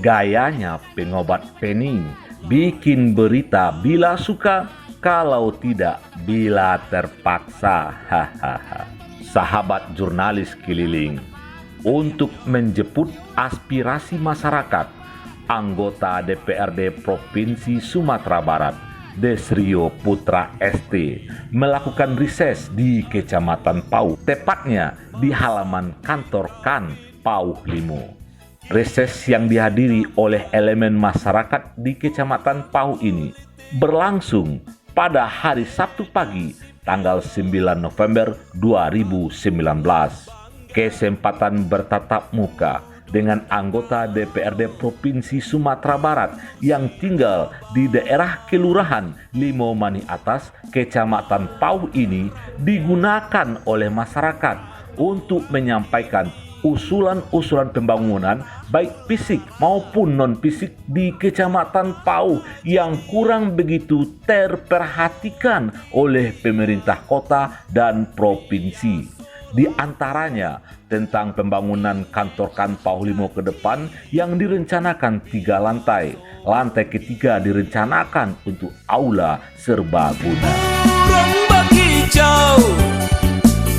Gayanya pengobat pening, bikin berita bila suka, kalau tidak bila terpaksa. Hahaha. Sahabat jurnalis keliling, untuk menjemput aspirasi masyarakat, anggota DPRD Provinsi Sumatera Barat, Desrio Putra ST, melakukan rises di Kecamatan Pauh, tepatnya di halaman kantor KAN Pauh Limo. Rises yang dihadiri oleh elemen masyarakat di Kecamatan Pauh ini berlangsung pada hari Sabtu pagi, tanggal 9 November 2019. Kesempatan bertatap muka dengan anggota DPRD Provinsi Sumatera Barat yang tinggal di daerah Kelurahan Limo Mani Atas, Kecamatan Pauh ini digunakan oleh masyarakat untuk menyampaikan usulan-usulan pembangunan baik fisik maupun non-fisik di Kecamatan Pauh yang kurang begitu terperhatikan oleh pemerintah kota dan provinsi. Di antaranya tentang pembangunan kantor KAN Pauh Limo ke depan yang direncanakan 3 lantai. Lantai ketiga direncanakan untuk aula serbaguna. Burung berkicau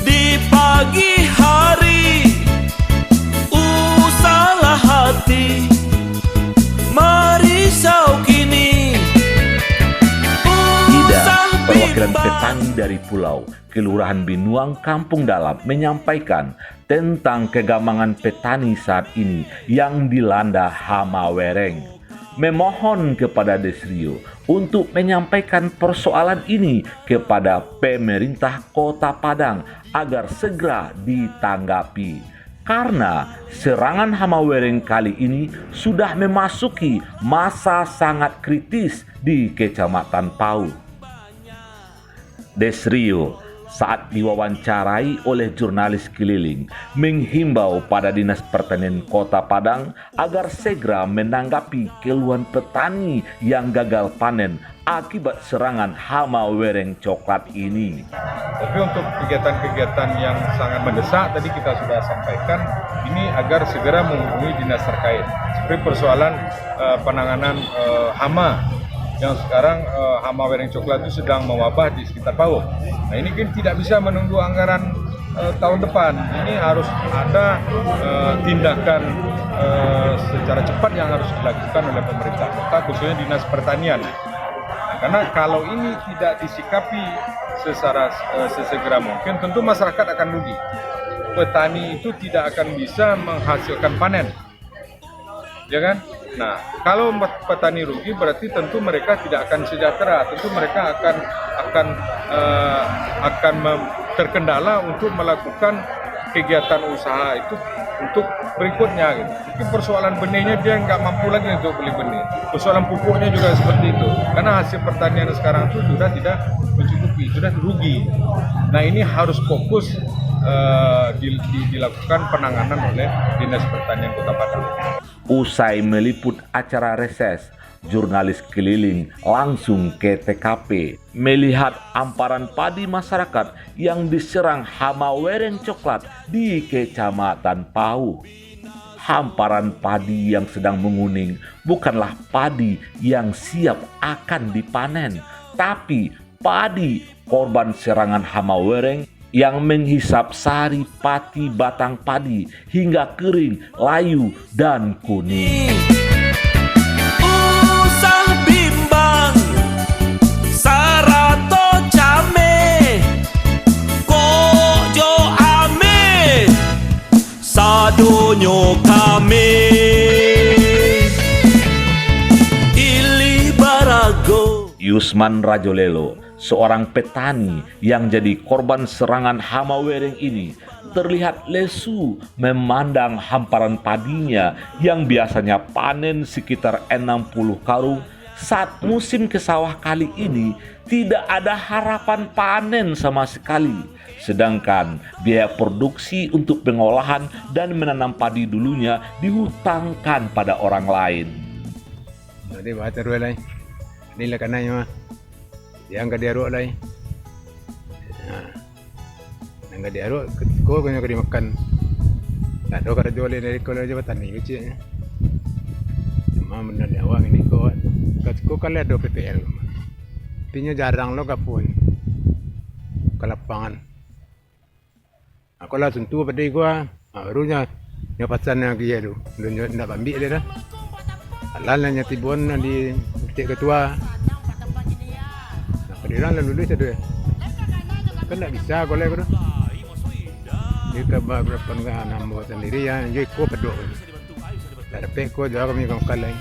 di pagi hari, usahlah hati merisau kini. Ida, perwakilan petani dari Pulau Kelurahan Binuang Kampung Dalam, menyampaikan tentang kegampangan petani saat ini yang dilanda hama wereng. Memohon kepada Desrio untuk menyampaikan persoalan ini kepada pemerintah Kota Padang agar segera ditanggapi. Karena serangan hama wereng kali ini sudah memasuki masa sangat kritis di Kecamatan Pauh. Desrio saat diwawancarai oleh jurnalis keliling menghimbau pada Dinas Pertanian Kota Padang agar segera menanggapi keluhan petani yang gagal panen akibat serangan hama wereng coklat ini. Tapi untuk kegiatan-kegiatan yang sangat mendesak tadi kita sudah sampaikan ini agar segera menghubungi dinas terkait. Seperti persoalan penanganan hama yang sekarang hama wereng coklat itu sedang mewabah di sekitar Pauh. Nah ini kan tidak bisa menunggu anggaran tahun depan. Ini harus ada tindakan secara cepat yang harus dilakukan oleh pemerintah kota, khususnya dinas pertanian. Karena kalau ini tidak disikapi sesegera mungkin, tentu masyarakat akan rugi. Petani itu tidak akan bisa menghasilkan panen, ya kan? Nah, kalau petani rugi berarti tentu mereka tidak akan sejahtera. Tentu mereka akan terkendala untuk melakukan kegiatan usaha itu untuk berikutnya gitu. Mungkin persoalan benihnya dia nggak mampu lagi untuk beli benih. Persoalan pupuknya juga seperti itu. Karena hasil pertanian sekarang itu sudah tidak mencukupi, sudah rugi. Nah ini harus fokus dilakukan penanganan oleh Dinas Pertanian Kota Padang. Usai meliput acara reses, jurnalis keliling langsung ke TKP melihat hamparan padi masyarakat yang diserang hama wereng coklat di Kecamatan Pauh. Hamparan padi yang sedang menguning bukanlah padi yang siap akan dipanen, tapi padi korban serangan hama wereng yang menghisap sari pati batang padi hingga kering, layu, dan kuning. Usah bimbang, sarato came, kojo ame, sadonyo kame, ili barago. Yusman Rajolelo, seorang petani yang jadi korban serangan hama wereng ini, terlihat lesu memandang hamparan padinya yang biasanya panen sekitar 60 karung. Saat musim kesawah kali ini tidak ada harapan panen sama sekali. Sedangkan biaya produksi untuk pengolahan dan menanam padi dulunya dihutangkan pada orang lain. Jadi bahater walay. Nila kanay mah. Yang ka diaro lay. Nang ka diaro ko ganyo ka di makan. Nado ka diole na ko la jabatan ni uci. Mama benar dia awak ini kau kali ada PPL. Tinya jarang lo kapun ke lapangan. Aku langsung tua pada gua, barunya nyapasan yang kia tu, belum nak ambil dia dah. Alalnya tibon di cik ketua. Nah, kadiran lalu lulus tu. Kan tak bisa kau lagi tu. Dia kabar berapa enggak nambah sendiri ya, jadi kau pedok. Ada peko juga kami kau kalai.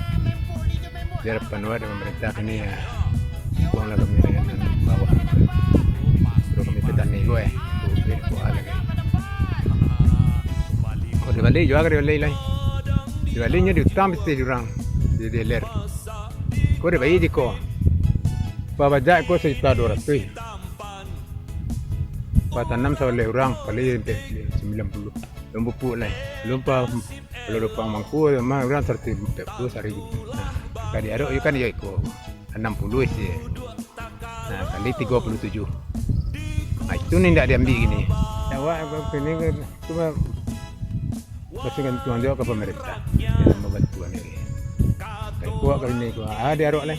Dia harapan wadah pemerintah ni ya. Kau lah kami dengan bawah. Terus kami petani gue. Kau lagi. Kau di balik juga kau di balik. Di baliknya di utama mesti orang di ler. Kau di balik di kau. Pabajak kau sejuta 200. Patanam oleh orang kali 90. Lumpuh pun lah. Lumpah kalau lupa mangku memang orang 140 hari. Nah, kali ada kan ya ikut 60 sih. Nah, kali 37. Nah, itu ni tidak diambil gini. Awak ini cuma pasti kan tuan dia ke pemerintah dalam membantuan ini. Kalau kuat kali ini kuat, diarok lah.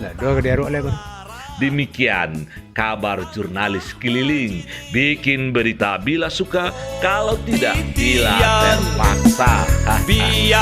Nah, dua diarok lah kan. Demikian kabar jurnalis keliling, bikin berita bila suka, kalau tidak bila terpaksa. Biar